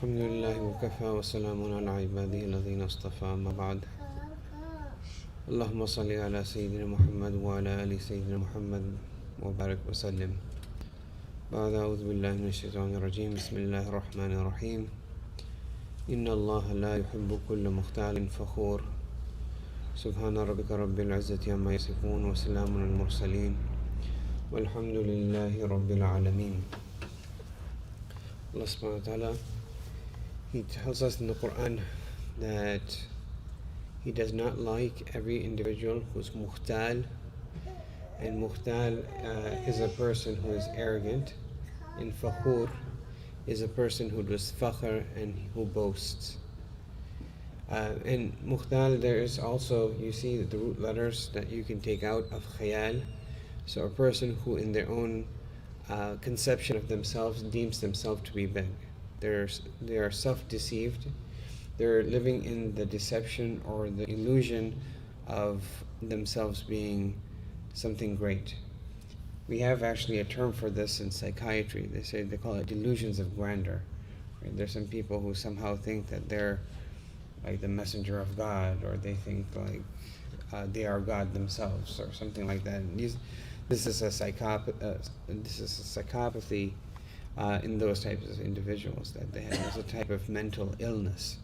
الحمد لله وكفى وسلام على عباده الذين اصطفى أما بعد اللهم صل على سيدنا محمد وعلى آل سيدنا محمد وبارك وسلم. بعد أعوذ بالله من الشيطان الرجيم. بسم الله الرحمن الرحيم. إن الله لا يحب كل مختال فخور. سبحان ربك رب العزة عما يصفون وسلام على المرسلين والحمد لله رب العالمين. Allah subhanahu wa ta'ala, He tells us in the Quran that He does not like every individual who's muhtal, and muhtal is a person who is arrogant, and fakhur is a person who does fakhr and who boasts. And muhtal, there is also, you see the root letters that you can take out of khayal. So a person who in their own conception of themselves deems themselves to be big. They are self-deceived. They're living in the deception or the illusion of themselves being something great. We have actually a term for this in psychiatry. They call it delusions of grandeur. Right? There's some people who somehow think that they're like the messenger of God, or they think like they are God themselves, or something like that. And this is a psychopathy in those types of individuals, that they have a type of mental illness.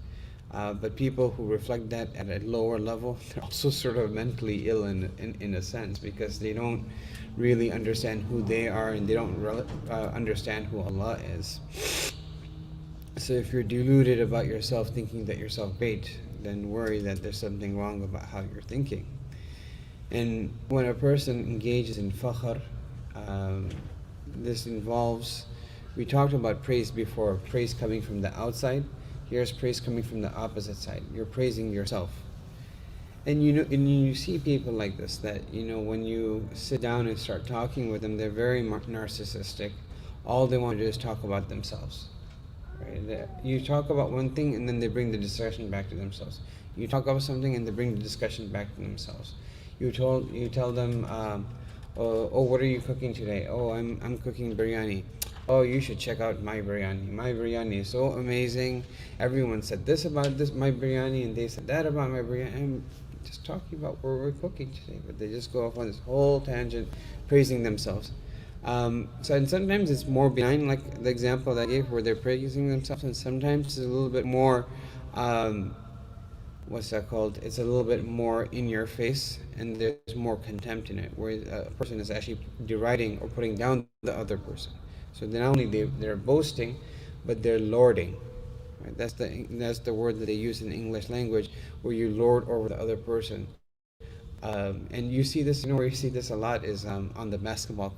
But people who reflect that at a lower level, they're also sort of mentally ill in a sense, because they don't really understand who they are, and they don't understand who Allah is. So if you're deluded about yourself, thinking that you're great, then worry that there's something wrong about how you're thinking. And when a person engages in fakhr, this involves, we talked about praise before, praise coming from the outside. Here's praise coming from the opposite side. You're praising yourself. And you see people like this, that when you sit down and start talking with them, they're very narcissistic. All they want to do is talk about themselves. Right? You talk about one thing, and then they bring the discussion back to themselves. You talk about something, and they bring the discussion back to themselves. You tell them, oh, what are you cooking today? Oh, I'm cooking biryani. Oh, you should check out my biryani. My biryani is so amazing. Everyone said this about my biryani, and they said that about my biryani. I'm just talking about what we're cooking today, but they just go off on this whole tangent, praising themselves. And sometimes it's more benign, like the example that I gave, where they're praising themselves, and sometimes it's a little bit more, what's that called? It's a little bit more in your face, and there's more contempt in it, where a person is actually deriding or putting down the other person. So not only they're boasting, but they're lording. Right? That's the word that they use in the English language, where you lord over the other person. And you see this, where you see this a lot is on the basketball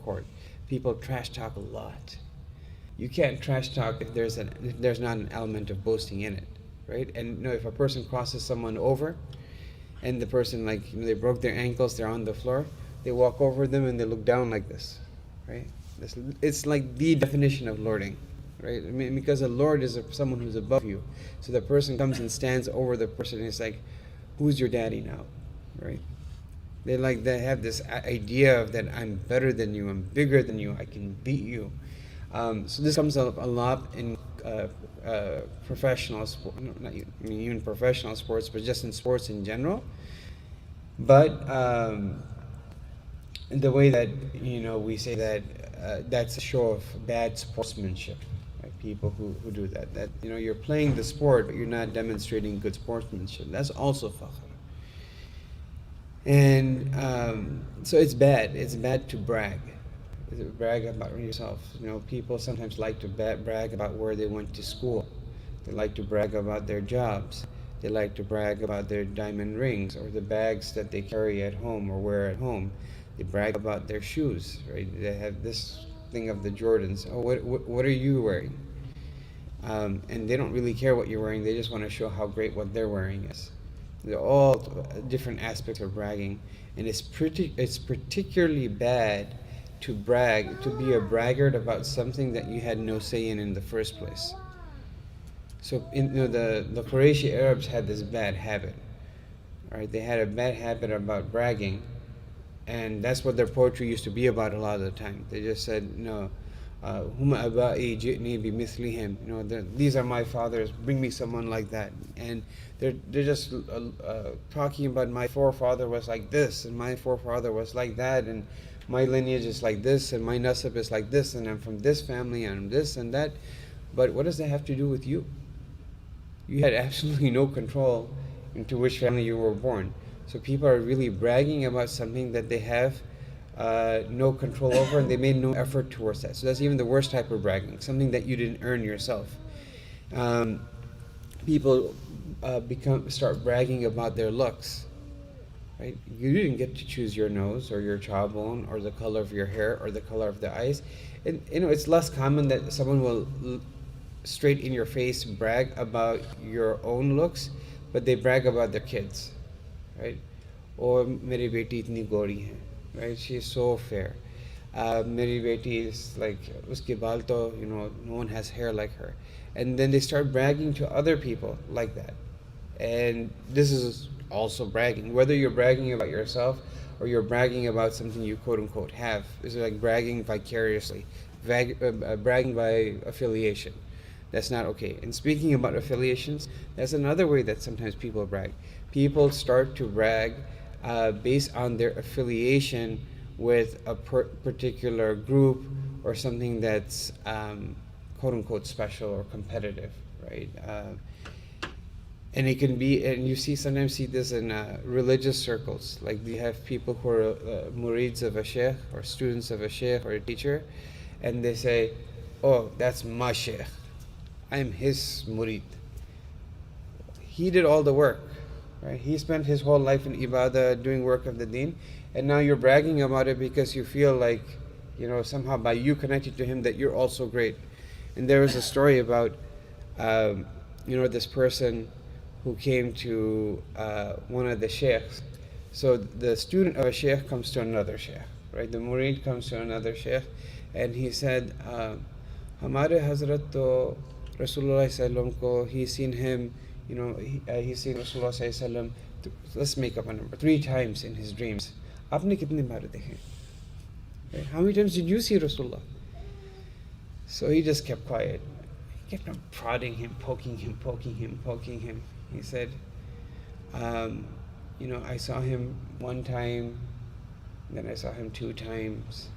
court. People trash talk a lot. You can't trash talk if there's not an element of boasting in it, right? And if a person crosses someone over, and the person, they broke their ankles, they're on the floor, they walk over them and they look down like this, right? It's like the definition of lording, right? I mean, because a lord is someone who's above you. So the person comes and stands over the person, and it's like, who's your daddy now, right? They have this idea of that I'm better than you, I'm bigger than you, I can beat you. So this comes up a lot in professional sport, not even professional sports, but just in sports in general. But the way that we say that that's a show of bad sportsmanship. Right? People who do that you're playing the sport, but you're not demonstrating good sportsmanship. That's also fakhr. And so it's bad. It's bad to brag. Brag about yourself. People sometimes like to brag about where they went to school. They like to brag about their jobs. They like to brag about their diamond rings, or the bags that they carry at home or wear at home. They brag about their shoes, right? They have this thing of the Jordans. Oh, what are you wearing? And they don't really care what you're wearing. They just want to show how great what they're wearing is. They're all different aspects of bragging, and it's particularly bad to brag, to be a braggart about something that you had no say in the first place. So the Qurayshi Arabs had this bad habit, right? They had a bad habit about bragging, and that's what their poetry used to be about a lot of the time. They just said, Huma abai ji'ni bimithlihim. These are my fathers. Bring me someone like that. And they're just talking about my forefather was like this, and my forefather was like that, and my lineage is like this, and my nasab is like this, and I'm from this family, and I'm this and that. But what does that have to do with you? You had absolutely no control into which family you were born. So people are really bragging about something that they have no control over, and they made no effort towards that. So that's even the worst type of bragging, something that you didn't earn yourself. People start bragging about their looks, right? You didn't get to choose your nose or your jawbone or the color of your hair or the color of the eyes. And it's less common that someone will straight in your face brag about your own looks, but they brag about their kids, right? Or meri beti itni gori hai, right? She is so fair. Meri beti is like uske baal to, no one has hair like her. And then they start bragging to other people like that. And this is also bragging. Whether you're bragging about yourself or you're bragging about something you quote unquote have, is like bragging vicariously, bragging by affiliation. That's not okay. And speaking about affiliations, that's another way that sometimes people brag. People start to brag based on their affiliation with a particular group or something that's quote unquote special or competitive, right? And it can be, and you sometimes see this in religious circles. Like you have people who are murids of a sheikh or students of a sheikh or a teacher, and they say, "Oh, that's my sheikh. I'm his murid. He did all the work, right? He spent his whole life in ibadah, doing work of the deen, and now you're bragging about it because you feel like, somehow by you connected to him that you're also great." And there was a story about, this person who came to one of the sheikhs. So the student of a sheikh comes to another sheikh, right? The murid comes to another sheikh, and he said, "Hamare Hazrat to Rasulullah sallam ko, he's seen him, he's seen Rasulullah sallam, let's make up a number, 3 times in his dreams. Aapne kitne baar dekhe? Right? How many times did you see Rasulullah?" So he just kept quiet. He kept on prodding him, poking him. He said, I saw him 1 time, then I saw him 2 times,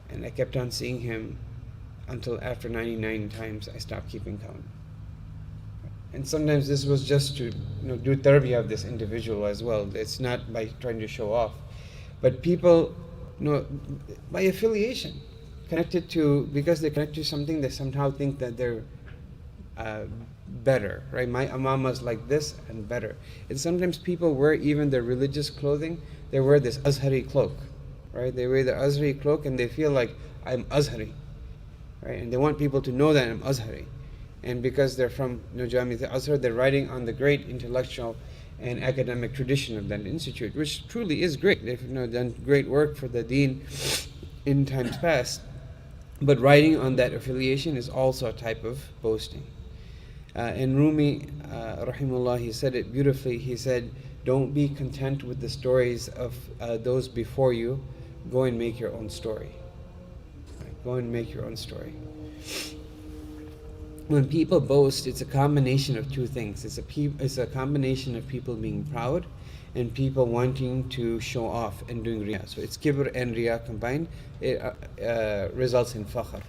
and I kept on seeing him until after 99 times I stopped keeping count. And sometimes this was just to do therapy of this individual as well. It's not by trying to show off. But people, by affiliation, because they connect to something, they somehow think that they're better, right? My amama's like this and better. And sometimes people wear even their religious clothing, they wear this Azhari cloak, right? They wear the Azhari cloak and they feel like, I'm Azhari, right? And they want people to know that I'm Azhari. And because they're from Jamiat Azhar, they're writing on the great intellectual and academic tradition of that institute, which truly is great. They've done great work for the deen in times past. But writing on that affiliation is also a type of boasting. And Rumi, rahimullah, he said it beautifully. He said, "Don't be content with the stories of those before you. Go and make your own story." Right? Go and make your own story. When people boast, it's a combination of 2 things. It's a combination of people being proud and people wanting to show off and doing riya. So it's kibr and riya combined. It results in fakhr.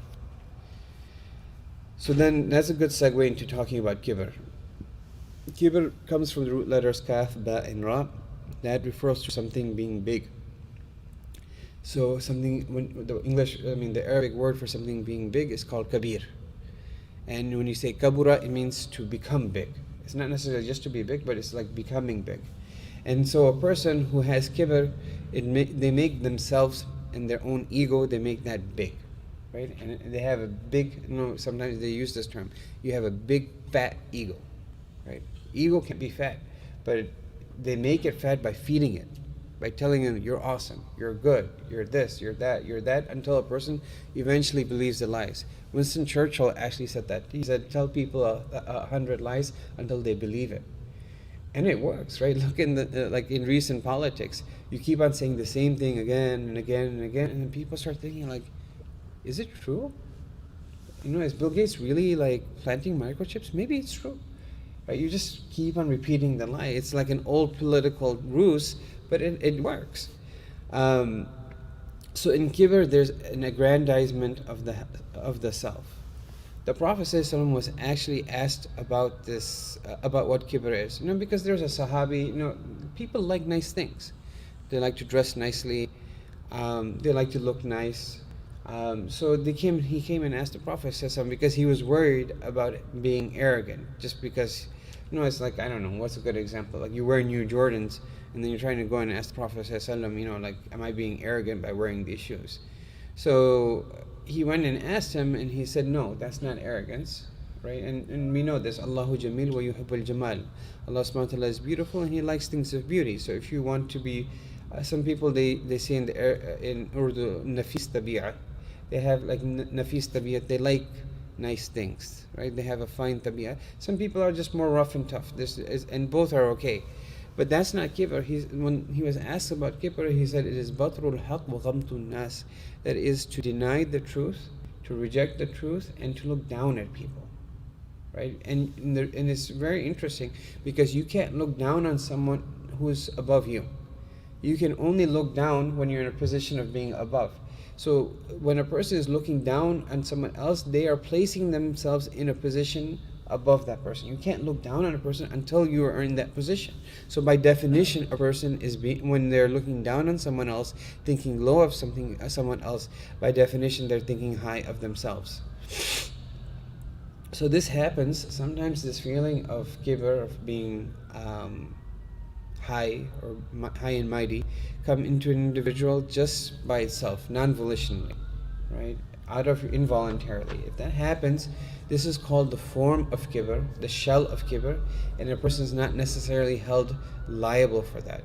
So then that's a good segue into talking about kibr. Kibr comes from the root letters kaf, ba, and ra. That refers to something being big. So the Arabic word for something being big is called kabir. And when you say kabura, it means to become big. It's not necessarily just to be big, but it's like becoming big. And so a person who has kibr, they make themselves and their own ego, they make that big, right? And they have a big, sometimes they use this term, you have a big fat ego, right? Ego can be fat, but they make it fat by feeding it, by telling them you're awesome, you're good, you're this, you're that, until a person eventually believes the lies. Winston Churchill actually said that. He said, tell people 100 lies until they believe it. And it works, right? Look in like in recent politics, you keep on saying the same thing again and again and again, and then people start thinking like, is it true? is Bill Gates really like planting microchips? Maybe it's true. Right? You just keep on repeating the lie. It's like an old political ruse, but it works. So in kibr, there's an aggrandizement of the self. The Prophet ﷺ was actually asked about this, about what kibr is. Because there's a Sahabi. People like nice things. They like to dress nicely. They like to look nice. So he came and asked the Prophet ﷺ because he was worried about being arrogant. Just because, it's like, I don't know, what's a good example? Like you wear new Jordans, and then you're trying to go and ask the Prophet ﷺ, like, am I being arrogant by wearing these shoes? So he went and asked him, and he said, no, that's not arrogance, right? And we know this, Allahu Jamil wa yuhibbul Jamal. Allah subhanahu wa ta'ala is beautiful, and He likes things of beauty. So if you want to be, some people, they say in Urdu, nafis tabi'ah. They have like nafis tabi'at, they like nice things, right? They have a fine tabi'ah. Some people are just more rough and tough. And both are okay. But that's not kibr. When he was asked about kibr, he said it is batrul haq wa ghamtun nas. That is to deny the truth, to reject the truth, and to look down at people, right? And it's very interesting because you can't look down on someone who's above you. You can only look down when you're in a position of being above. So when a person is looking down on someone else, they are placing themselves in a position above that person. You can't look down on a person until you are in that position. So by definition, a person is when they're looking down on someone else, thinking low of someone else, by definition they're thinking high of themselves. So this happens sometimes. This feeling of kibr, of being high or high and mighty, come into an individual just by itself, non-volitionally, right? Out of involuntarily. If that happens, this is called the form of kibr, the shell of kibr, and a person is not necessarily held liable for that.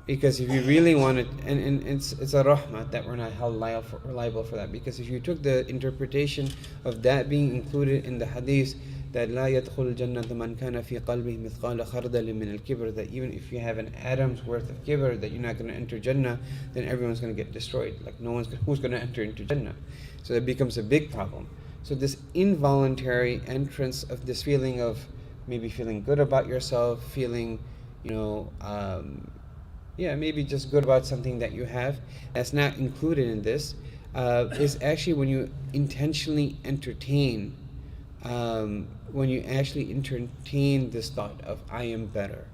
Because if you really want it, and it's a rahmah that we're not held liable for that, because if you took the interpretation of that being included in the hadith, that لا يدخل الجنة من كان في قلبه مثقال خردل من الكبر, that even if you have an atom's worth of kibr, that you're not going to enter Jannah, then everyone's going to get destroyed. Like who's going to enter into Jannah? So that becomes a big problem. So this involuntary entrance of this feeling of maybe feeling good about yourself, feeling, maybe just good about something that you have, that's not included in this, is actually when you intentionally entertain this thought of I am better.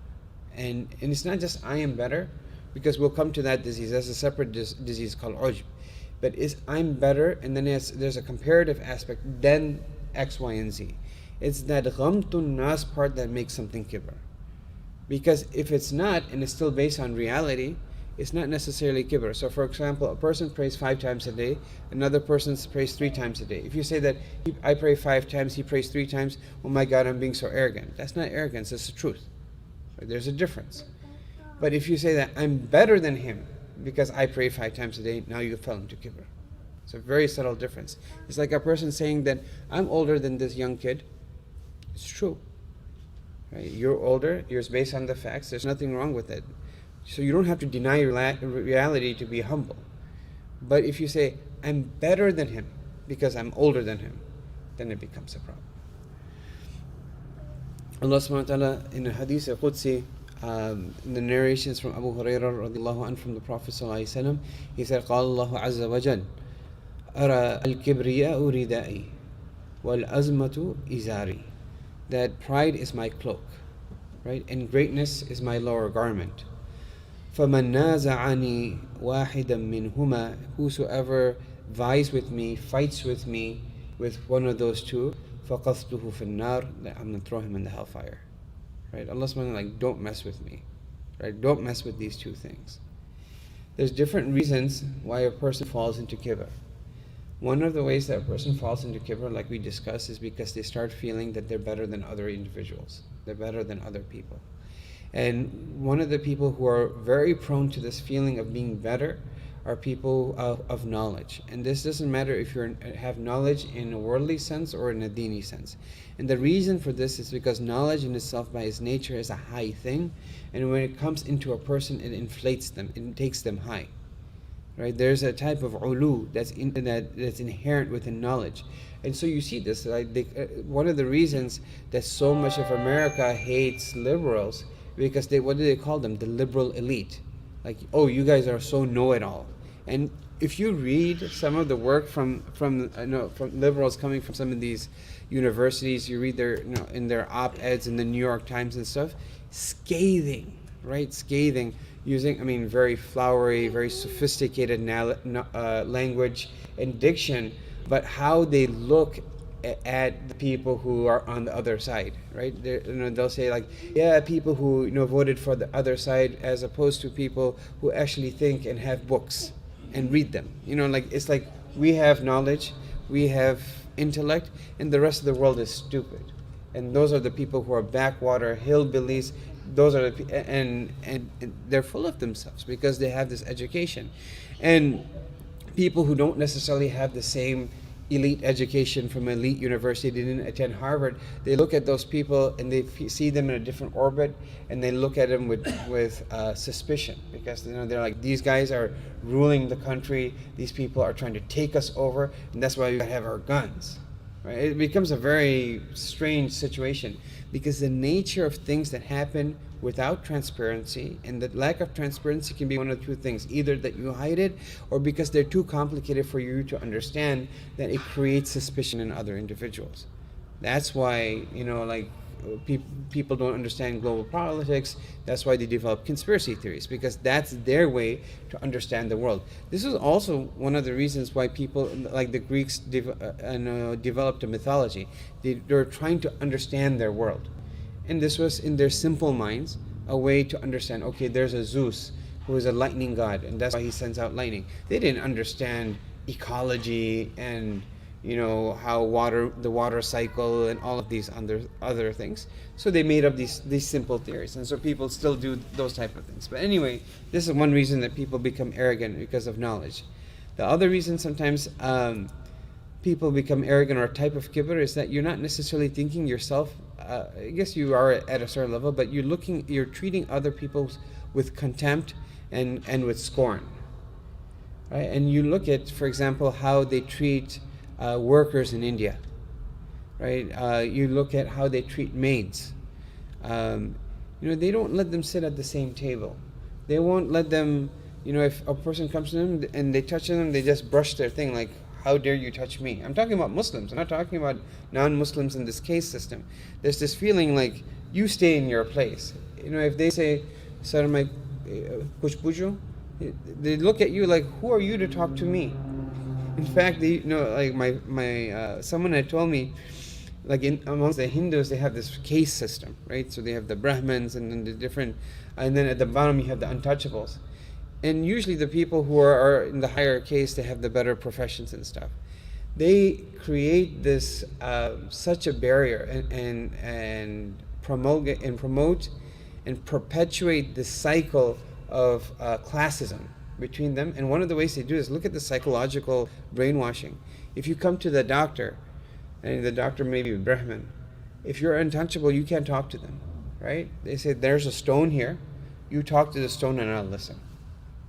And it's not just I am better, because we'll come to that disease. That's a separate disease called ujb. But it's I'm better, and then there's a comparative aspect, then X, Y, and Z. It's that ghamtun nas part that makes something kibr. Because if it's not, and it's still based on reality, it's not necessarily kibr. So for example, a person prays 5 times a day, another person prays 3 times a day. If you say that I pray 5 times, he prays 3 times, oh my God, I'm being so arrogant. That's not arrogance, that's the truth. There's a difference. But if you say that I'm better than him because I pray 5 times a day, now you fell into kibr. It's a very subtle difference. It's like a person saying that I'm older than this young kid. It's true. Right? You're older, you're based on the facts, there's nothing wrong with it. So you don't have to deny reality to be humble. But if you say, I'm better than him because I'm older than him, then it becomes a problem. Allah subhanahu wa ta'ala in the hadith al-Qudsi, in the narrations from Abu Hurairah radiallahu anhu from the Prophet sallallahu alaihi wasallam, he said, قال الله عز وجل أرى الكبرياء ردائي والأزمة إزاري. That pride is my cloak, right? And greatness is my lower garment. فَمَنْ نَازَعَنِي وَاحِدًا مِّنْهُمَا, whosoever vies with me, fights with me with one of those two, فَقَذْتُهُ فِي النَّارِ, I'm going to throw him in the hellfire. Right? Allah subhanahu wa ta'ala, like, don't mess with me. Right? Don't mess with these two things. There's different reasons why a person falls into kibr. One of the ways that a person falls into kibr, like we discussed, is because they start feeling that they're better than other individuals. They're better than other people. And one of the people who are very prone to this feeling of being better are people of knowledge. And this doesn't matter if you have knowledge in a worldly sense or in a dini sense. And the reason for this is because knowledge in itself by its nature is a high thing. And when it comes into a person, it inflates them, it takes them high. right? There's a type of ulu that's inherent within knowledge. And so you see this, like one of the reasons that so much of America hates liberals, because what do they call them? The liberal elite. Like, oh, you guys are so know-it-all. And if you read some of the work from liberals coming from some of these universities, you read their in their op-eds in the New York Times and stuff, scathing, right? Scathing, using very flowery, very sophisticated language and diction, but how they look at the people who are on the other side, right? They'll say like, yeah, people who voted for the other side, as opposed to people who actually think and have books and read them. It's like we have knowledge, we have intellect, and the rest of the world is stupid. And those are the people who are backwater hillbillies. Those are and they're full of themselves because they have this education. And people who don't necessarily have the same elite education from an elite university, they didn't attend Harvard, they look at those people and they see them in a different orbit, and they look at them with suspicion, because they're like, these guys are ruling the country, these people are trying to take us over, and that's why we have our guns, right? It becomes a very strange situation, because the nature of things that happen without transparency, and that lack of transparency can be one of two things: either that you hide it, or because they're too complicated for you to understand, that it creates suspicion in other individuals. That's why people don't understand global politics. That's why they develop conspiracy theories, because that's their way to understand the world. This is also one of the reasons why people like the Greeks developed a mythology. They're trying to understand their world. And this was, in their simple minds, a way to understand, okay, there's a Zeus who is a lightning god, and that's why he sends out lightning. They didn't understand ecology and how the water cycle and all of these other things. So they made up these simple theories, and so people still do those type of things. But anyway, this is one reason that people become arrogant, because of knowledge. The other reason sometimes people become arrogant, or a type of kibr, is that you're not necessarily thinking yourself. I guess you are at a certain level, but you're treating other people with contempt and with scorn, right? And you look at, for example, how they treat workers in India, right? You look at how they treat maids. They don't let them sit at the same table. They won't let them, if a person comes to them and they touch them, they just brush their thing like, how dare you touch me? I'm talking about Muslims. I'm not talking about non-Muslims in this case system. There's this feeling like, you stay in your place. If they say, Sir, my kuch pujo, they look at you like, who are you to talk to me? In fact, like my someone had told me, like amongst the Hindus, they have this caste system, right? So they have the Brahmins, and then and then at the bottom you have the untouchables. And usually the people who are in the higher caste, they have the better professions and stuff. They create this such a barrier and promote and perpetuate this cycle of classism between them. And one of the ways they do is, look at the psychological brainwashing. If you come to the doctor, and the doctor may be Brahmin, if you're untouchable, you can't talk to them, right? They say, there's a stone here, you talk to the stone and I'll listen,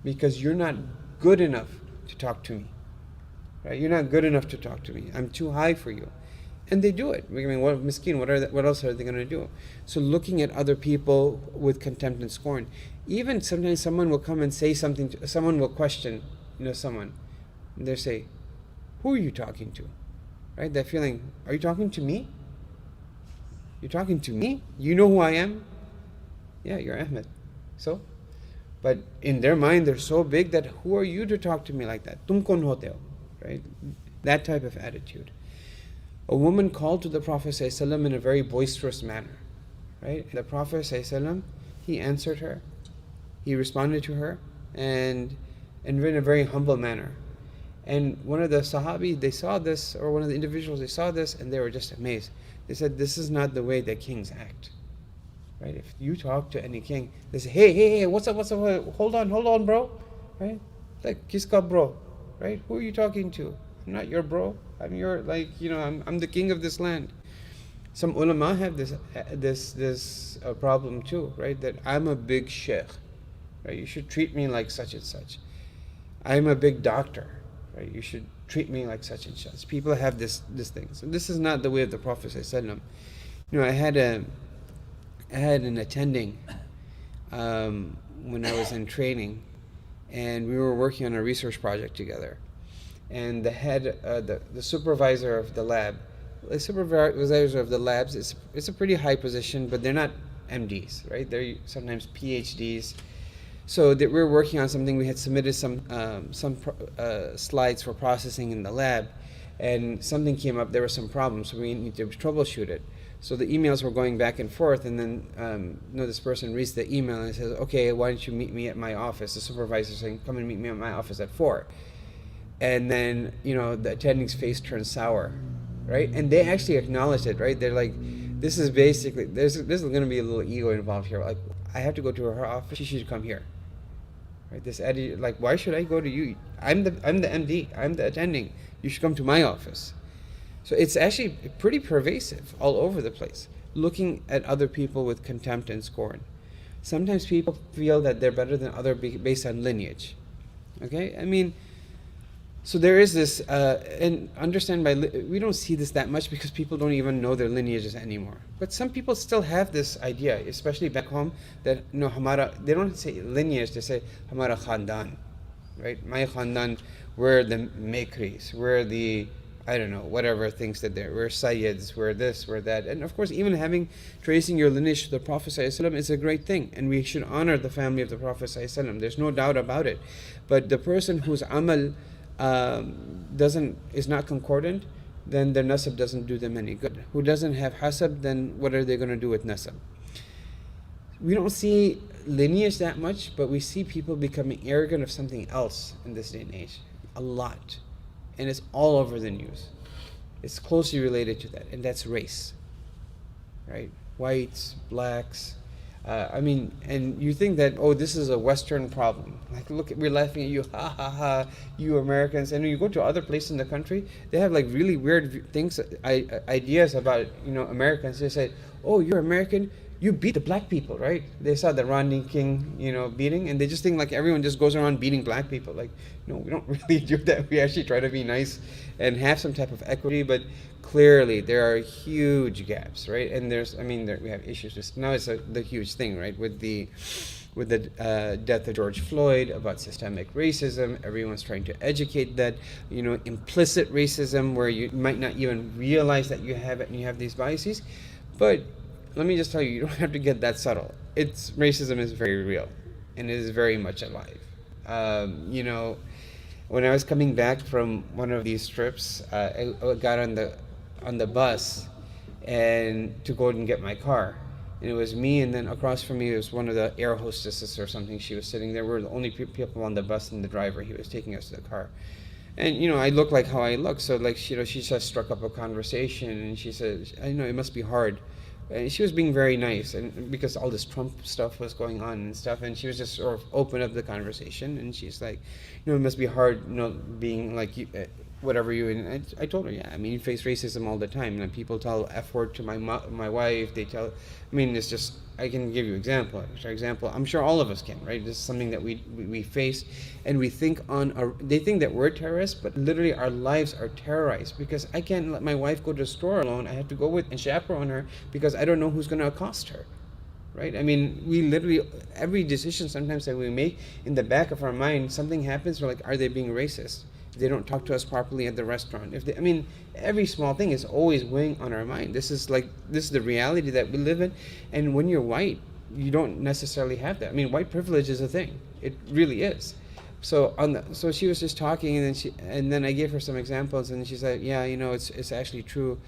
because you're not good enough to talk to me, right? You're not good enough to talk to me. I'm too high for you. And they do it. What else are they going to do? So looking at other people with contempt and scorn. Even sometimes someone will come and say something, someone will question, someone. And they'll say, who are you talking to? Right? That feeling, are you talking to me? You're talking to me? You know who I am? Yeah, you're Ahmed. So? But in their mind, they're so big that, who are you to talk to me like that? Tum kon hote ho, right? That type of attitude. A woman called to the Prophet ﷺ in a very boisterous manner, right? The Prophet ﷺ, he answered her, he responded to her, and in a very humble manner. And one of the Sahabi, they saw this, or one of the individuals, they saw this, and they were just amazed. They said, this is not the way that kings act. Right? If you talk to any king, they say, hey, what's up, hold on, bro, right? Like, kiska bro, right? Who are you talking to? I'm not your bro. I'm your, I'm the king of this land. Some ulama have this problem too, right? That I'm a big sheikh, right? You should treat me like such and such. I'm a big doctor, right? You should treat me like such and such. People have this thing. So this is not the way of the Prophet ﷺ. I had an attending when I was in training, and we were working on a research project together. And the head, the supervisor of the lab, the supervisor of the labs, it's a pretty high position, but they're not MDs, right? They're sometimes PhDs. So that we're working on something. We had submitted some slides for processing in the lab, and something came up. There were some problems, so we need to troubleshoot it. So the emails were going back and forth, and then this person reads the email and says, "Okay, why don't you meet me at my office?" The supervisor saying, "Come and meet me at my office at 4." And then the attending's face turns sour, right? And they actually acknowledged it, right? They're like, "This is basically this is going to be a little ego involved here. Like, I have to go to her office. She should come here." Right? This attitude, like, why should I go to you? I'm the MD. I'm the attending. You should come to my office. So it's actually pretty pervasive all over the place. Looking at other people with contempt and scorn. Sometimes people feel that they're better than other based on lineage. Okay, I mean, so there is this, and understand we don't see this that much because people don't even know their lineages anymore. But some people still have this idea, especially back home, that they don't say lineage, they say hamara khandan, right? My khandan, we're the Mekris, we're the, I don't know, whatever things that we're Sayyids, we're this, we're that. And of course, even tracing your lineage to the Prophet ﷺ is a great thing. And we should honor the family of the Prophet ﷺ. There's no doubt about it. But the person whose amal is not concordant, then their nasab doesn't do them any good. Who doesn't have hasab, then what are they going to do with nasab? We don't see lineage that much, but we see people becoming arrogant of something else in this day and age. A lot. And it's all over the news. It's closely related to that, and that's race. Right? Whites, blacks. And you think that, this is a Western problem. Like, look, we're laughing at you, ha ha ha, you Americans. And when you go to other places in the country, they have like really weird things, ideas about, Americans. They say, "Oh, you're American, you beat the black people," right? They saw the Rodney King, beating, and they just think like everyone just goes around beating black people. Like, no, we don't really do that. We actually try to be nice and have some type of equity, but clearly there are huge gaps, right? And we have issues with, now it's the huge thing, right? With the death of George Floyd, about systemic racism. Everyone's trying to educate that, implicit racism, where you might not even realize that you have it and you have these biases. But let me just tell you, you don't have to get that subtle. Racism is very real, and it is very much alive. When I was coming back from one of these trips, I got on the bus and to go and get my car. And it was me, and then across from me was one of the air hostesses or something. She was sitting there. We were the only people on the bus, and the driver, he was taking us to the car. And, I look like how I look. So, like, she just struck up a conversation, and she said, "I know it must be hard." And she was being very nice, and because all this Trump stuff was going on and stuff, and she was just sort of open up the conversation, and she's like, it must be hard, being like you, whatever you. And I told her, yeah, you face racism all the time. And people tell F word to my wife. They tell, it's just, I can give you example. I'm sure all of us can, right? This is something that we face, and we think they think that we're terrorists, but literally our lives are terrorized because I can't let my wife go to the store alone. I have to go with and chaperone her because I don't know who's going to accost her. Right? We literally, every decision sometimes that we make, in the back of our mind, something happens, we're like, are they being racist? If they don't talk to us properly at the restaurant. Every small thing is always weighing on our mind. This is the reality that we live in. And when you're white, you don't necessarily have that. White privilege is a thing. It really is. So so she was just talking, and then I gave her some examples, and she said, yeah, it's actually true.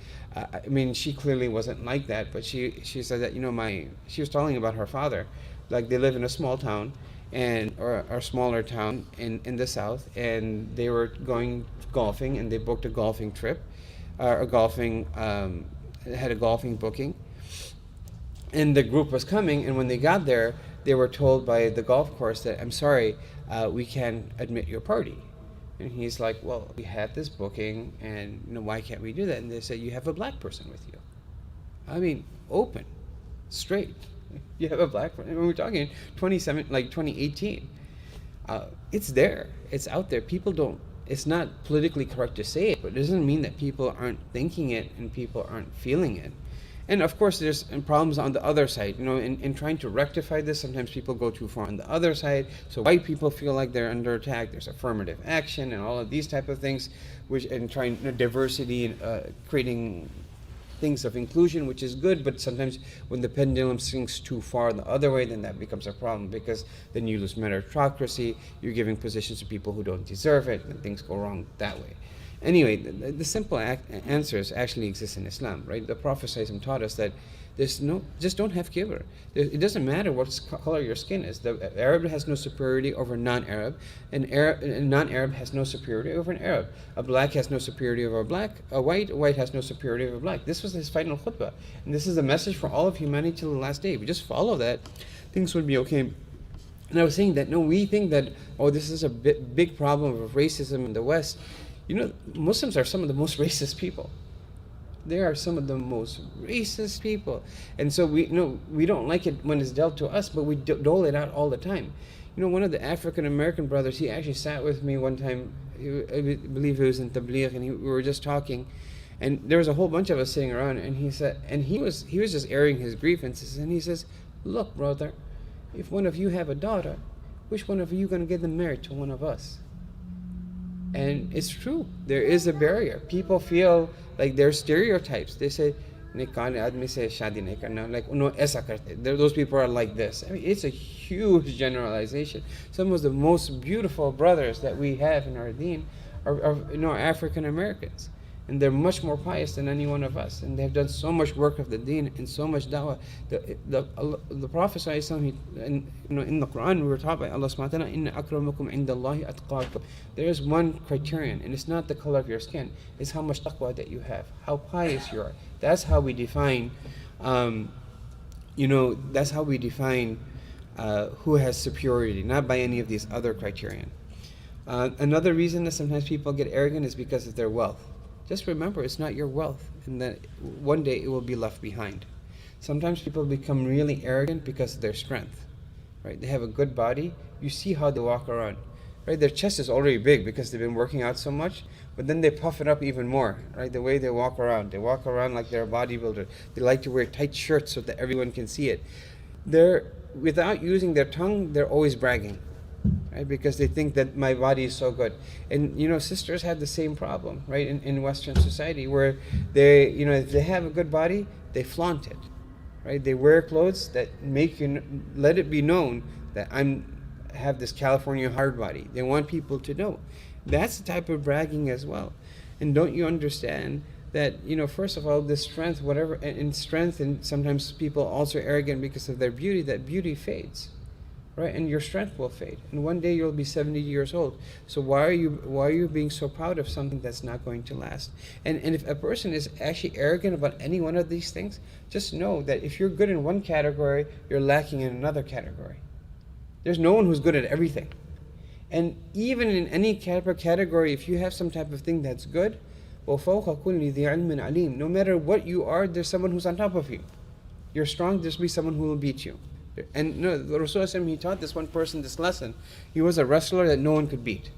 She clearly wasn't like that, but she said that, she was telling about her father. Like, they live in a small town, or a smaller town in the south, and they were going golfing, and they booked a golfing trip, had a golfing booking, and the group was coming, and when they got there, they were told by the golf course that, I'm sorry, we can't admit your party. And he's like, well, we had this booking, and why can't we do that? And they said, you have a black person with you. Open, straight. You have a black person. When we're talking 2018. It's there. It's out there. People don't. It's not politically correct to say it, but it doesn't mean that people aren't thinking it and people aren't feeling it. And of course, there's problems on the other side. In trying to rectify this, sometimes people go too far on the other side. So white people feel like they're under attack. There's affirmative action and all of these type of things, and trying diversity and creating things of inclusion, which is good, but sometimes when the pendulum swings too far the other way, then that becomes a problem, because then you lose meritocracy, you're giving positions to people who don't deserve it, and things go wrong that way. Anyway, the simple answers actually exist in Islam, right? The Prophet ﷺ taught us that just don't have kibr. It doesn't matter what color your skin is. The Arab has no superiority over non-Arab, and non-Arab has no superiority over an Arab. A black has no superiority over a black. A white has no superiority over a black. This was his final khutbah, and this is the message for all of humanity till the last day. If we just follow that, things would be okay. And I was saying that, no, we think that, this is a big problem of racism in the West. Muslims are some of the most racist people. They are some of the most racist people. And so we don't like it when it's dealt to us, but we dole it out all the time. One of the African American brothers, he actually sat with me one time. I believe he was in Tabligh, and we were just talking, and there was a whole bunch of us sitting around, and he said, and he was just airing his grievances, and he says, "Look, brother, if one of you have a daughter, which one of you going to get them married to one of us?" And it's true. There is a barrier. People feel like there's stereotypes. They say, like, those people are like this. I mean, it's a huge generalization. Some of the most beautiful brothers that we have in our deen are African Americans. And they're much more pious than any one of us. And they've done so much work of the deen and so much da'wah. The Prophet ﷺ, in the Quran, we were taught by Allah subhanahu wa ta'ala, "Inna akramakum indallahi atqakum." There is one criterion, and it's not the color of your skin. It's how much taqwa that you have, how pious you are. That's how we define, that's how we define who has superiority, not by any of these other criterion. Another reason that sometimes people get arrogant is because of their wealth. Just remember, it's not your wealth, and that one day it will be left behind. Sometimes people become really arrogant because of their strength, right? They have a good body. You see how they walk around, right? Their chest is already big because they've been working out so much, but then they puff it up even more, right? The way they walk around like they're a bodybuilder. They like to wear tight shirts so that everyone can see it. Without using their tongue, they're always bragging, right? Because they think that my body is so good. And sisters have the same problem, right? In Western society, where they, if they have a good body, they flaunt it, right? They wear clothes that let it be known that I have this California hard body. They want people to know. That's the type of bragging as well. And don't you understand that, first of all, the strength, and sometimes people also arrogant because of their beauty, that beauty fades. Right, and your strength will fade, and one day you'll be 70 years old. So why are you being so proud of something that's not going to last? And if a person is actually arrogant about any one of these things, just know that if you're good in one category, you're lacking in another category. There's no one who's good at everything. And even in any category, if you have some type of thing that's good, وَفَوْقَ كُلِّ ذِي عِلْمٍ عَلِيمٍ, no matter what you are, there's someone who's on top of you. You're strong, there's be someone who will beat you. And the Rasul, he taught this one person this lesson. He was a wrestler that no one could beat,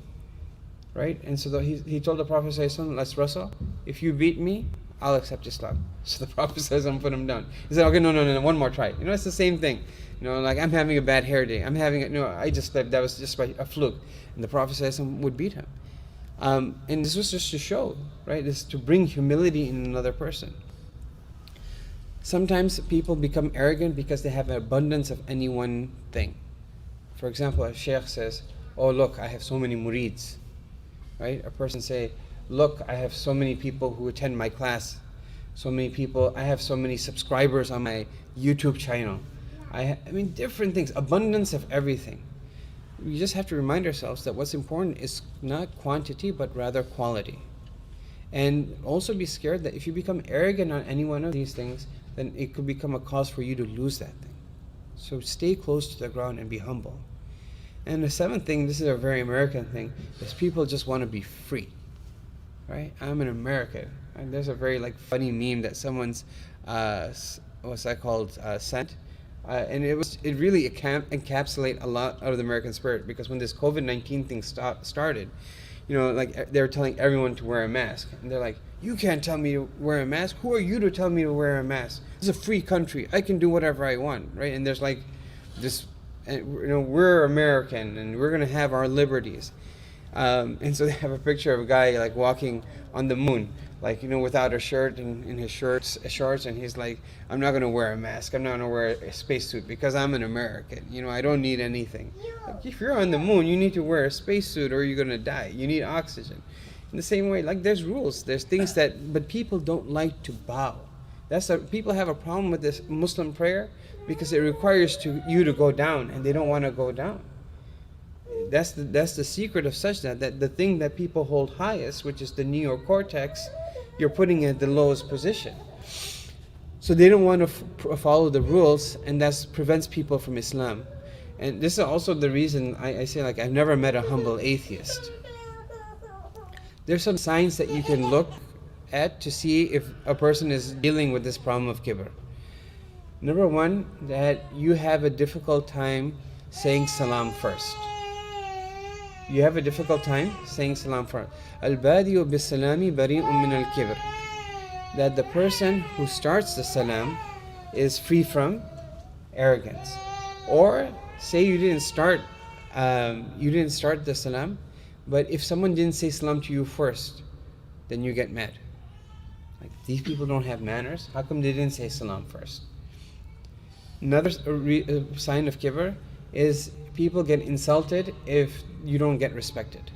right? And so he told the Prophet, "Let's wrestle. If you beat me, I'll accept Islam." So the Prophet put him down. He said, "Okay, no, one more try." It's the same thing. Like, I'm having a bad hair day. That was just by a fluke. And the Prophet would beat him. And this was just to show, right? This is to bring humility in another person. Sometimes people become arrogant because they have an abundance of any one thing. For example, a sheikh says, "Oh, look, I have so many murids." Right? A person say, "Look, I have so many people who attend my class. So many people, I have so many subscribers on my YouTube channel." I mean, different things, abundance of everything. We just have to remind ourselves that what's important is not quantity, but rather quality. And also be scared that if you become arrogant on any one of these things, then it could become a cause for you to lose that thing. So stay close to the ground and be humble. And the seventh thing, this is a very American thing, is people just want to be free. Right? I'm an American. And there's a very funny meme that someone's, sent. And it really encapsulate a lot of the American spirit, because when this COVID-19 thing started, like they were telling everyone to wear a mask, and they're like, you can't tell me to wear a mask. Who are you to tell me to wear a mask? It's a free country. I can do whatever I want, right? And there's like this, we're American and we're gonna have our liberties. And so they have a picture of a guy like walking on the moon, like, without a shirt and in his shorts, and he's like, I'm not gonna wear a mask. I'm not gonna wear a spacesuit because I'm an American. I don't need anything. Like, if you're on the moon, you need to wear a spacesuit or you're gonna die. You need oxygen. In the same way, like there's rules, there's things but people don't like to bow. People have a problem with this Muslim prayer because it requires you to go down, and they don't want to go down. That's the secret of sajda, that the thing that people hold highest, which is the neocortex, you're putting at the lowest position. So they don't want to follow the rules, and that prevents people from Islam. And this is also the reason I say, like, I've never met a humble atheist. There's some signs that you can look at to see if a person is dealing with this problem of kibr. Number one, that you have a difficult time saying salam first. You have a difficult time saying salam first. Al-badi'u bis-salami bari'un min al-kibr. That the person who starts the salam is free from arrogance. Or say you didn't start the salam, but if someone didn't say salam to you first, then you get mad. Like, these people don't have manners. How come they didn't say salam first? Another sign of kibr is people get insulted if you don't get respected.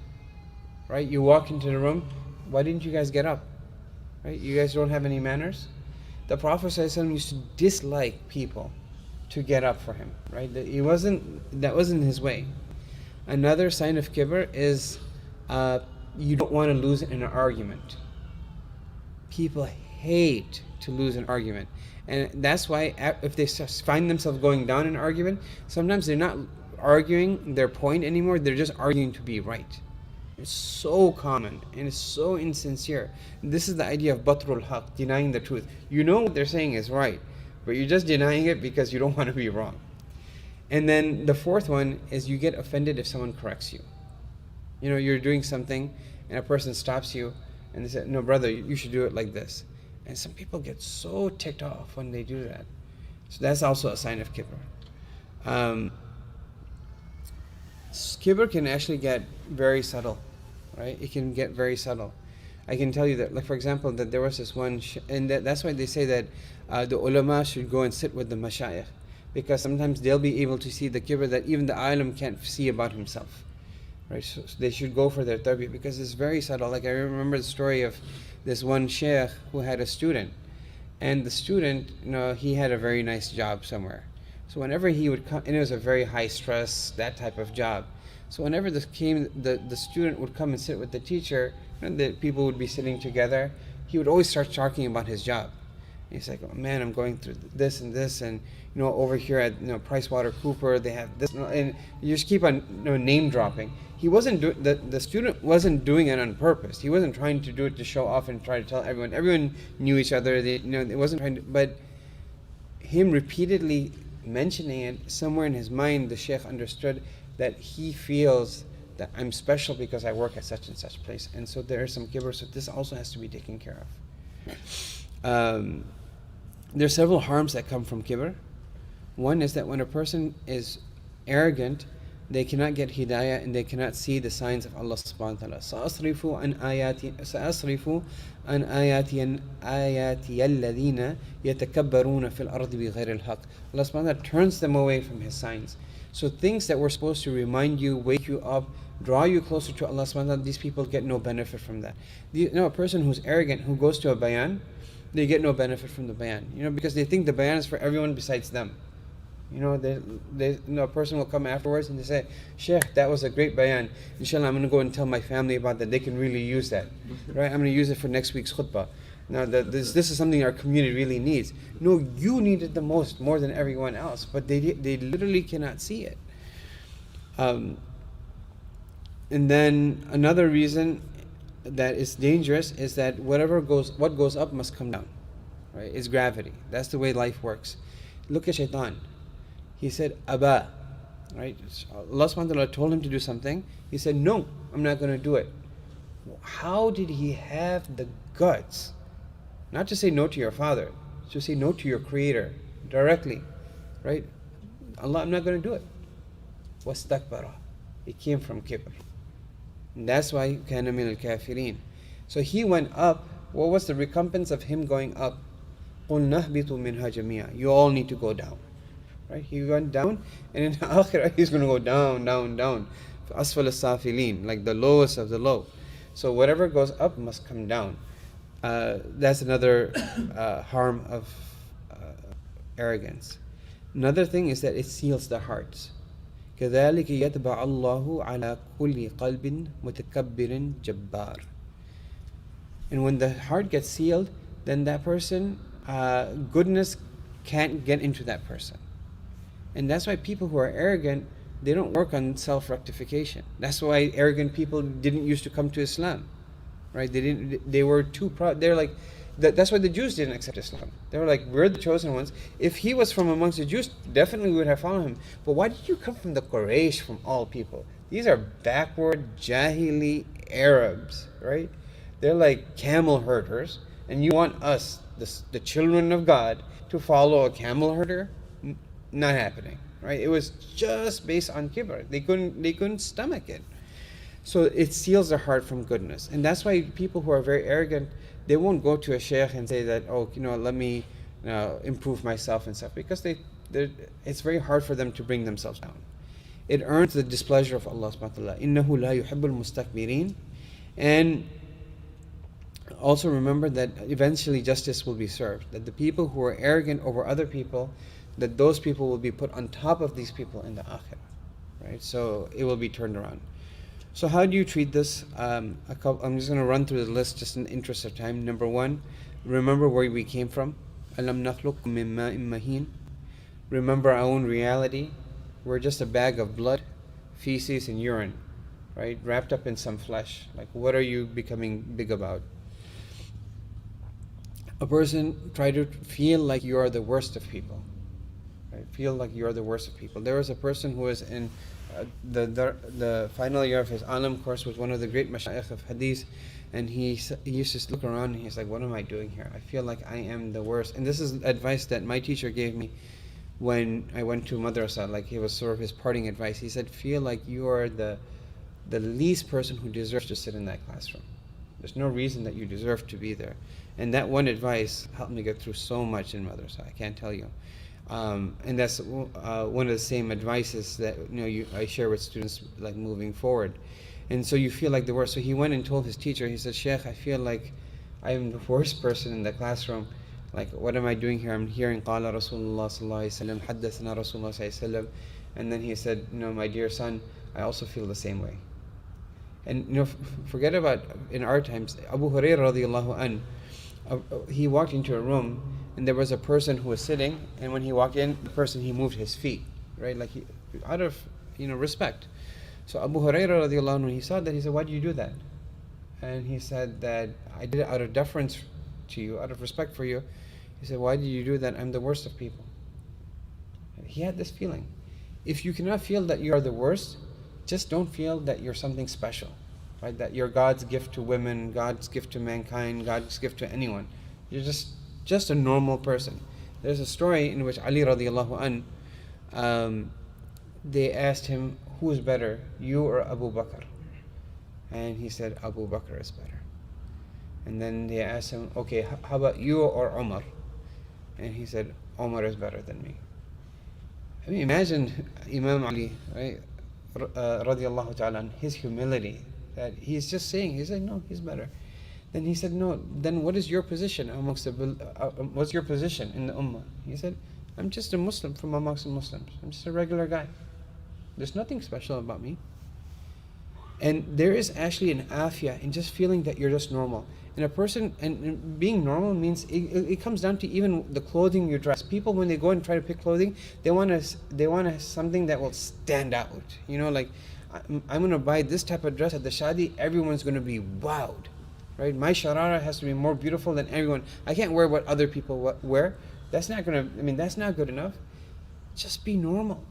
Right? You walk into the room, why didn't you guys get up? Right? You guys don't have any manners? The Prophet ﷺ used to dislike people to get up for him. Right? That wasn't his way. Another sign of kibr is you don't want to lose in an argument. People hate to lose an argument. And that's why if they find themselves going down in an argument, sometimes they're not arguing their point anymore, they're just arguing to be right. It's so common and it's so insincere. This is the idea of batrul haq, denying the truth. You know what they're saying is right, but you're just denying it because you don't want to be wrong. And then the fourth one is you get offended if someone corrects you. You're doing something and a person stops you and they say, no brother, you should do it like this. And some people get so ticked off when they do that. So that's also a sign of kibr. Kibr can actually get very subtle, right? It can get very subtle. I can tell you that, like for example, that there was this one, and that's why they say that the ulama should go and sit with the mashayikh, because sometimes they'll be able to see the kibr that even the alim can't see about himself. Right? So they should go for their tarbiyah because it's very subtle. Like I remember the story of this one sheikh who had a student, and the student, he had a very nice job somewhere. So whenever he would come, and it was a very high stress, that type of job. So whenever the student would come and sit with the teacher, the people would be sitting together, he would always start talking about his job. And he's like, oh man, I'm going through this and this, and over here at PricewaterhouseCoopers, they have this, and you just keep on name dropping. He wasn't the student wasn't doing it on purpose. He wasn't trying to do it to show off and try to tell everyone. Everyone knew each other. It wasn't trying to, but him repeatedly mentioning it, somewhere in his mind, the sheikh understood that he feels that I'm special because I work at such and such place. And so there is some kibr, so this also has to be taken care of. There are several harms that come from kibr. One is that when a person is arrogant, they cannot get hidayah and they cannot see the signs of Allah subhanahu wa ta'ala. سَأَصْرِفُ عَنْ آيَاتِيَ الَّذِينَ يَتَكَبَّرُونَ فِي الْأَرْضِ بِغَيْرِ الْحَقِّ. Allah subhanahu wa ta'ala turns them away from His signs. So things that were supposed to remind you, wake you up, draw you closer to Allah subhanahu wa ta'ala, these people get no benefit from that. A person who's arrogant, who goes to a bayan, they get no benefit from the bayan. Because they think the bayan is for everyone besides them. A person will come afterwards and they say, Sheikh, that was a great bayan. Inshallah, I'm going to go and tell my family about that. They can really use that. Right? I'm going to use it for next week's khutbah. Now, this is something our community really needs. No, you need it the most, more than everyone else. But they literally cannot see it. And then another reason that is dangerous is that what goes up must come down. Right? It's gravity. That's the way life works. Look at shaitan. He said, Aba. Right? Allah subhanahu wa ta'ala told him to do something. He said, no, I'm not going to do it. How did he have the guts not to say no to your father, to say no to your creator directly? Right? Allah, I'm not going to do it. Wastakbara. It came from kibr. And that's why kana min al-kafirin. So he went up. What was the recompense of him going up? قُلْ نَهْبِطُ مِنْهَا جَمِيعًا. You all need to go down. Right? He went down, and in Akhirah he's going to go down, down, down. Asfal as-safilin, like the lowest of the low. So whatever goes up must come down. That's another harm of arrogance. Another thing is that it seals the hearts. كذلك يتبع الله على كل قلب متكبر جبار. And when the heart gets sealed, then that person, goodness can't get into that person. And that's why people who are arrogant, they don't work on self-rectification. That's why arrogant people didn't used to come to Islam, right? They were too proud. They're like, that's why the Jews didn't accept Islam. They were like, we're the chosen ones. If he was from amongst the Jews, definitely we would have followed him. But why did you come from the Quraysh, from all people? These are backward, Jahili Arabs, right? They're like camel herders. And you want us, the children of God, to follow a camel herder? Not happening, right? It was just based on kibr. They couldn't stomach it. So it seals their heart from goodness. And that's why people who are very arrogant, they won't go to a sheikh and say that, oh, let me improve myself and stuff, because it's very hard for them to bring themselves down. It earns the displeasure of Allah subhanahu wa ta'ala. إِنَّهُ لَا يُحِبُّ الْمُسْتَكْبِرِينَ. And also remember that eventually justice will be served. That the people who are arrogant over other people, that those people will be put on top of these people in the akhirah, right? So it will be turned around. So how do you treat this? I'm just going to run through the list just in the interest of time. Number one, remember where we came from. Alam nakhluqkum min ma'in mahin. Remember our own reality. We're just a bag of blood, feces, and urine, right? Wrapped up in some flesh. Like, what are you becoming big about? A person, try to feel like you are the worst of people. Right? Feel like you are the worst of people. There was a person who was in the final year of his alam course with one of the great mashayikh of hadith, and he used to look around and he's like, what am I doing here? I feel like I am the worst. And this is advice that my teacher gave me when I went to madrasa. Like, it was sort of his parting advice. He said, feel like you are the least person who deserves to sit in that classroom. There's no reason that you deserve to be there. And that one advice helped me get through so much in madrasa, I can't tell you. And that's one of the same advices that I share with students, like, moving forward. And so you feel like the worst. So he went and told his teacher, he said, Sheikh, I feel like I am the worst person in the classroom. Like, what am I doing here? I'm hearing Qala Rasulullah sallallahu alayhi wa sallam, Haddathana Rasulullah sallallahu alayhi wa sallam. And then he said, my dear son, I also feel the same way. And forget about in our times, Abu Hurairah radiallahu an, he walked into a room and there was a person who was sitting, and when he walked in, the person, he moved his feet, right? Like, out of respect. So Abu Hurairah radiallahu anh, when he saw that, he said, why do you do that? And he said that I did it out of deference to you, out of respect for you. He said, why do you do that? I'm the worst of people. And he had this feeling. If you cannot feel that you are the worst, just don't feel that you're something special, right? That you're God's gift to women, God's gift to mankind, God's gift to anyone. You're just a normal person. There's a story in which Ali radiallahu an, they asked him, who is better, you or Abu Bakr? And he said, Abu Bakr is better. And then they asked him, okay, how about you or Umar? And he said, Umar is better than me. I mean, imagine Imam Ali, right, radiallahu ta'ala, his humility, that he's just saying, he's like, no, he's better. Then he said, no, then what is your position amongst what's your position in the ummah? He said, I'm just a Muslim from amongst the Muslims. I'm just a regular guy. There's nothing special about me. And there is actually an afiyah in just feeling that you're just normal. And a person, and being normal means, it comes down to even the clothing you dress. People, when they go and try to pick clothing, they want something that will stand out. Like, I'm going to buy this type of dress at the shadi, everyone's going to be wowed. Right? My sharara has to be more beautiful than everyone. I can't wear what other people wear. That's not good enough. Just be normal.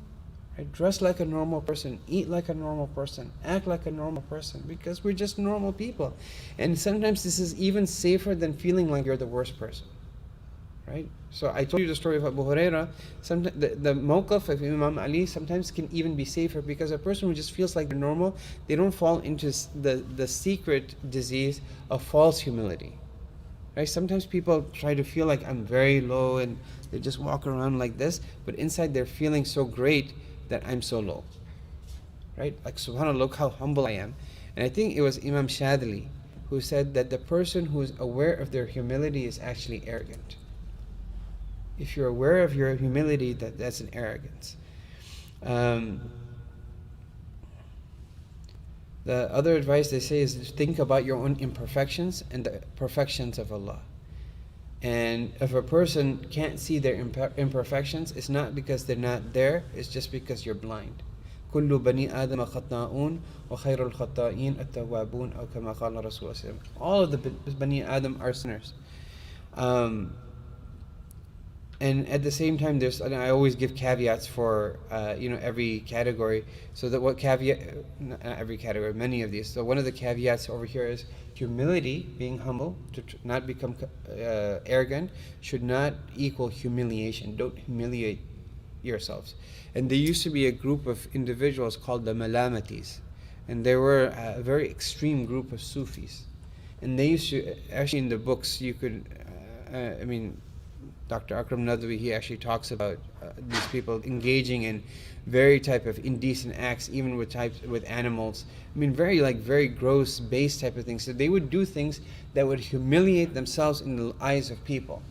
Right? Dress like a normal person, eat like a normal person, act like a normal person, because we're just normal people. And sometimes this is even safer than feeling like you're the worst person. Right? So I told you the story of Abu Huraira. Sometimes the mawqaf of Imam Ali sometimes can even be safer, because a person who just feels like they're normal, they don't fall into the secret disease of false humility. Right? Sometimes people try to feel like I'm very low and they just walk around like this, but inside they're feeling so great that I'm so low. Right? Like, subhanAllah, look how humble I am. And I think it was Imam Shadli who said that the person who is aware of their humility is actually arrogant. If you're aware of your humility, that's an arrogance. The other advice they say is to think about your own imperfections and the perfections of Allah. And if a person can't see their imperfections, it's not because they're not there, it's just because you're blind. كل بني آدم خطاؤون وخير الخطائين التوابون أو كما قال الرسول صلى الله عليه وسلم. All of the Bani Adam are sinners. And at the same time, I always give caveats for every category. So that what caveat, not every category, many of these. So one of the caveats over here is humility, being humble, to not become arrogant, should not equal humiliation. Don't humiliate yourselves. And there used to be a group of individuals called the Malamatis, and they were a very extreme group of Sufis. And they used to, actually in the books, you could, Dr. Akram Nadwi, he actually talks about these people engaging in very type of indecent acts, even with animals. Very gross, base type of things. So they would do things that would humiliate themselves in the eyes of people.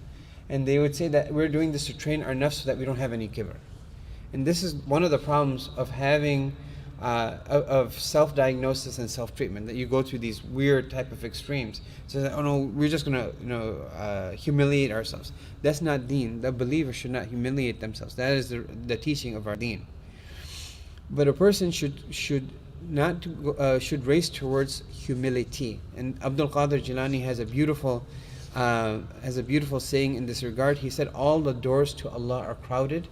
And they would say that we're doing this to train our nafs so that we don't have any kibr. And this is one of the problems of having of self-diagnosis and self-treatment, that you go to these weird type of extremes. So that, oh no, we're just going to humiliate ourselves. That's not deen. The believer should not humiliate themselves. That is the teaching of our deen. But a person should race towards humility. And Abdul Qadir Jilani has a beautiful saying in this regard. He said, all the doors to Allah are crowded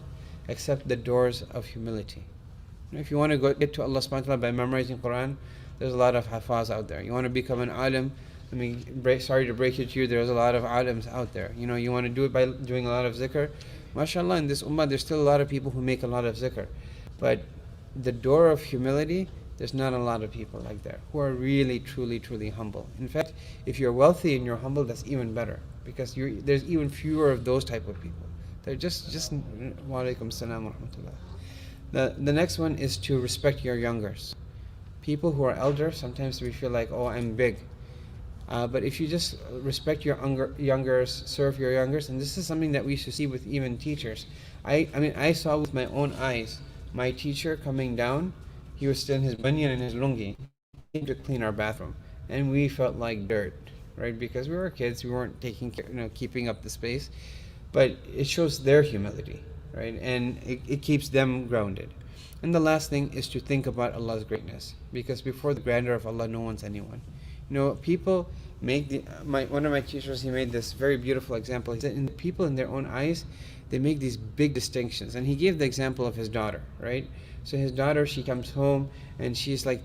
except the doors of humility. If you want to get to Allah subhanahu wa ta'ala by memorizing Quran, there's a lot of hafaz out there. You want to become an alim, sorry to break it to you, there's a lot of alims out there. You want to do it by doing a lot of zikr. MashaAllah, in this ummah, there's still a lot of people who make a lot of zikr. But the door of humility, there's not a lot of people like that who are really, truly, truly humble. In fact, if you're wealthy and you're humble, that's even better, because there's even fewer of those type of people. They're just wa alaikum salam wa rahmatullah. The next one is to respect your youngers. People who are elder, sometimes we feel like, oh, I'm big. But if you just respect your youngers, serve your youngers, and this is something that we used to see with even teachers. I saw with my own eyes, my teacher coming down, he was still in his banyan and his lungi, he came to clean our bathroom. And we felt like dirt, right? Because we were kids, we weren't keeping up the space. But it shows their humility. Right? And it keeps them grounded. And the last thing is to think about Allah's greatness, because before the grandeur of Allah, no one's anyone. People make one of my teachers, he made this very beautiful example. He said, people in their own eyes, they make these big distinctions. And he gave the example of his daughter, right? So his daughter, she comes home and she's like,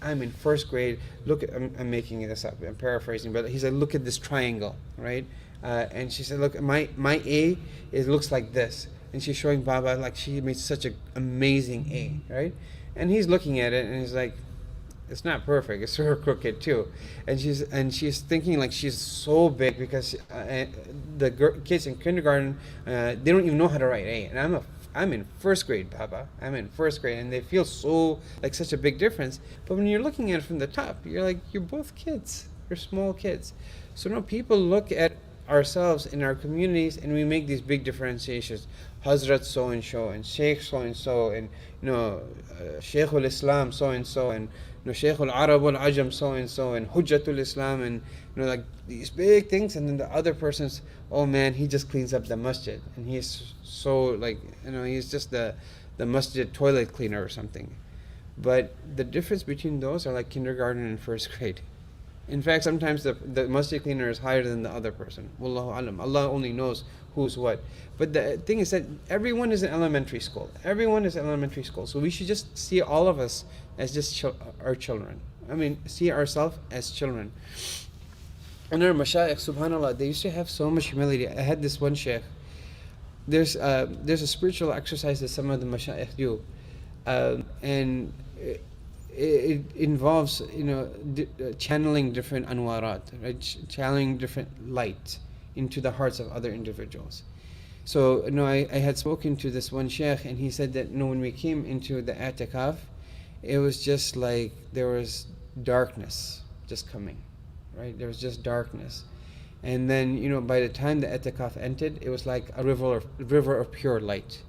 I'm in first grade. Look, I'm making this up, I'm paraphrasing, but he's like, look at this triangle, right? And she said, look, my A, it looks like this. And she's showing Baba, like, she made such an amazing A, right? And he's looking at it and he's like, it's not perfect, it's sort of crooked too. And she's thinking like she's so big, because the kids in kindergarten, they don't even know how to write A. And I'm in first grade, Baba. I'm in first grade, and they feel so like such a big difference. But when you're looking at it from the top, you're like, you're both kids. You're small kids. So no, people look at ourselves in our communities and we make these big differentiations. Hazrat so and so, and Sheikh so and so, and Sheikh al-Islam so and so, and Sheikh al-Arab al-Ajam so and so, and Hujjatul Islam, and like these big things. And then the other person's, oh man, he just cleans up the masjid, and he's so he's just the masjid toilet cleaner or something. But the difference between those are like kindergarten and first grade. In fact, sometimes the masjid cleaner is higher than the other person. Wallahu alam. Allah only knows who's what. But the thing is that everyone is in elementary school. Everyone is in elementary school. So we should just see all of us as just our children. I mean, see ourselves as children. And our mashayikh, subhanAllah, they used to have so much humility. I had this one sheikh. There's a spiritual exercise that some of the mashayikh do. And it involves, channeling different anwarat, right? Channeling different light into the hearts of other individuals. So, I had spoken to this one sheikh, and he said that, when we came into the i'tikaf, it was just like there was darkness just coming, right? There was just darkness. And then, by the time the i'tikaf ended, it was like a river of pure light.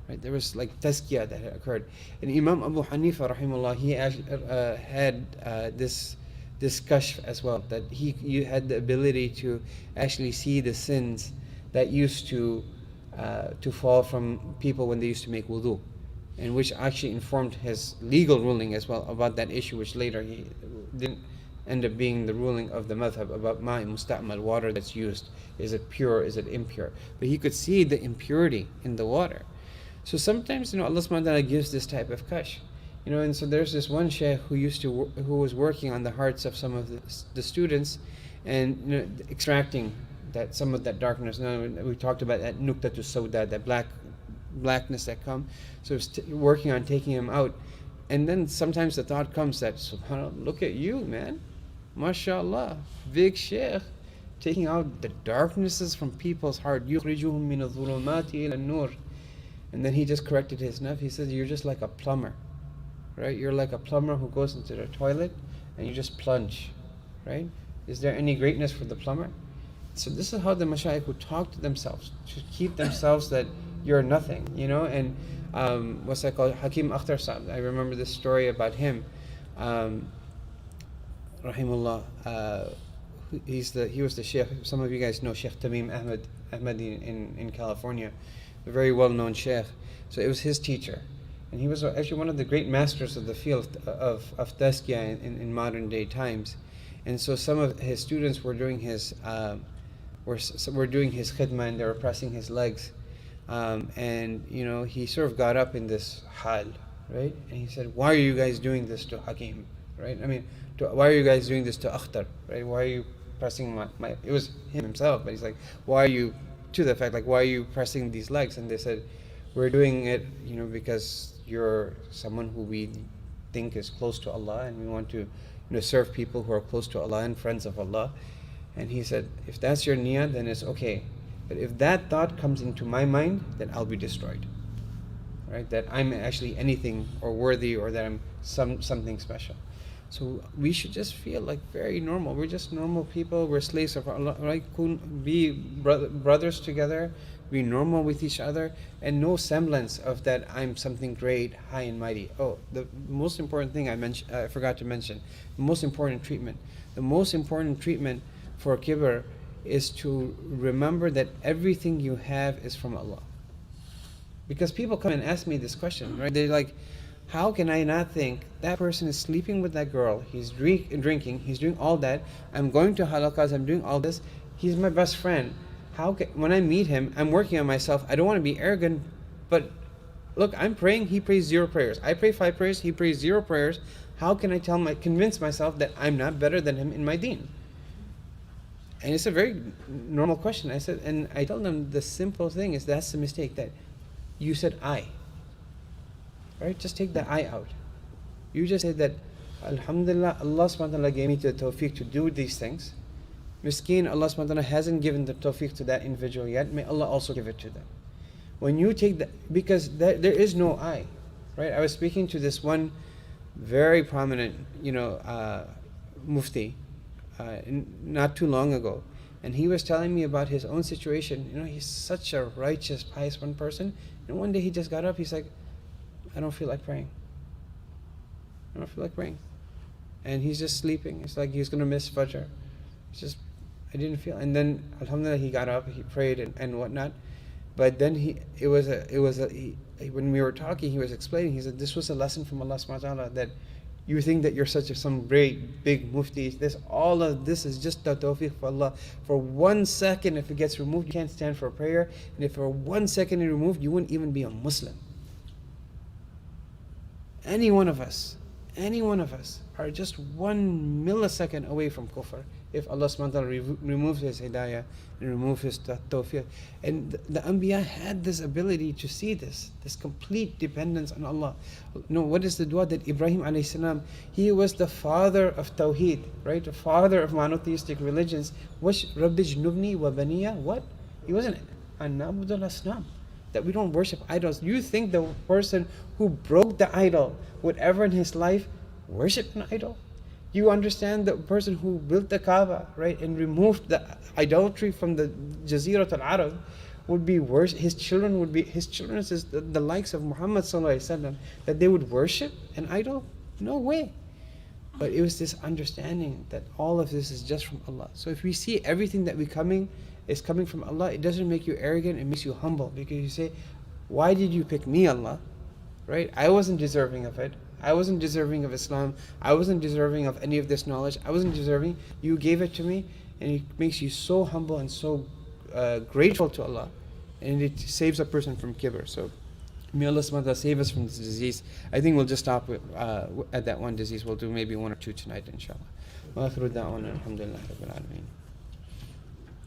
Right? There was like tazkiyah that had occurred. And Imam Abu Hanifa, rahimahullah, he had this kashf as well, that you had the ability to actually see the sins that used to fall from people when they used to make wudu, and which actually informed his legal ruling as well about that issue, which later he didn't end up being the ruling of the madhab about ma'i musta'mal, water that's used. Is it pure, is it impure? But he could see the impurity in the water. So sometimes, Allah subhanahu wa ta'ala gives this type of kash. And so there's this one sheikh who was working on the hearts of some of the students, and extracting some of that darkness. Now we talked about that nuktatu sawda, that blackness that comes. So it's working on taking them out. And then sometimes the thought comes that, subhanAllah, look at you, man, mashallah, big sheikh, taking out the darknesses from people's heart. يُخْرِجُهُم مِّنَ الظُّلُمَاتِ إِلَى النُّورِ. And then he just corrected his naf. He said, you're just like a plumber, right? You're like a plumber who goes into the toilet and you just plunge, right? Is there any greatness for the plumber? So this is how the mashayikh would talk to themselves, to keep themselves that you're nothing, And what's that called? Hakim Akhtar Sahib. I remember this story about him. Rahimullah. He was the sheikh. Some of you guys know Sheikh Tamim Ahmadi in California. A very well-known sheikh. So it was his teacher, and he was actually one of the great masters of the field of tazkiyah in modern day times. And so some of his students were doing his khidmah, and they were pressing his legs, and he sort of got up in this hal, right? And he said, "Why are you guys doing this to Hakim? Right? I mean, why are you guys doing this to Akhtar? Right? Why are you pressing my?" It was him himself, but he's like, "Why are you?" To the fact, like, why are you pressing these legs? And they said, we're doing it, because you're someone who we think is close to Allah, and we want to, serve people who are close to Allah and friends of Allah. And he said, if that's your niyyah, then it's okay. But if that thought comes into my mind, then I'll be destroyed. Right? That I'm actually anything or worthy, or that I'm something special. So we should just feel like very normal. We're just normal people. We're slaves of Allah, right? Be brothers together. Be normal with each other, and no semblance of that I'm something great, high and mighty. Oh, the most important thing I forgot to mention. The most important treatment. The most important treatment for kibr is to remember that everything you have is from Allah. Because people come and ask me this question, right? They're like, how can I not think that person is sleeping with that girl, he's drinking, he's doing all that, I'm going to halakas, I'm doing all this, he's my best friend. When I meet him, I'm working on myself, I don't want to be arrogant, but look, I'm praying, he prays 0 prayers. I pray 5 prayers, he prays 0 prayers. How can I convince myself that I'm not better than him in my deen? And it's a very normal question. I said, and I tell them the simple thing is that's the mistake, that you said I. Right? Just take the I out. You just say that, Alhamdulillah, Allah subhanahu wa ta'ala gave me the tawfiq to do these things. Miskeen, Allah subhanahu wa ta'ala hasn't given the tawfiq to that individual yet. May Allah also give it to them. When you take that, because there is no I. Right? I was speaking to this one very prominent, mufti, not too long ago. And he was telling me about his own situation. He's such a righteous, pious one person. And one day he just got up, he's like, I don't feel like praying. I don't feel like praying. And he's just sleeping. It's like he's going to miss Fajr. It's just, I didn't feel. And then, alhamdulillah, he got up, he prayed and whatnot. But then when we were talking, he was explaining, he said, this was a lesson from Allah subhanahu wa ta'ala, that You think that you're some great big mufti. All of this is just the tawfiq for Allah. For 1 second, if it gets removed, you can't stand for a prayer. And if for 1 second it removed, you wouldn't even be a Muslim. Any one of us are just 1 millisecond away from kufr if Allah subhanahu wa ta'ala removes His hidayah and removes His tawfiq. And the Anbiya had this ability to see this complete dependence on Allah. What is the dua that Ibrahim alayhi salam, he was the father of Tawheed, right? The father of monotheistic religions. Rabbi jnubni wa baniya, what? He wasn't an na'budul asnam, that we don't worship idols. You think the person who broke the idol would ever in his life worship an idol? You understand the person who built the Kaaba, right, and removed the idolatry from the Jazirat al-Arab would be worse. His children is the likes of Muhammad sallallahu alaihi wasallam, that they would worship an idol? No way. But it was this understanding that all of this is just from Allah. So if we see everything that is coming from Allah, it doesn't make you arrogant, it makes you humble, because you say, why did you pick me, Allah? Right? I wasn't deserving of it. I wasn't deserving of Islam. I wasn't deserving of any of this knowledge. I wasn't deserving. You gave it to me, and it makes you so humble and so grateful to Allah, and it saves a person from kibr. So may Allah subhanahu wa ta'ala save us from this disease. I think we'll just stop at that one disease. We'll do maybe 1 or 2 tonight, inshallah. Wa akhiru da'wana alhamdulillahi rabbil alameen.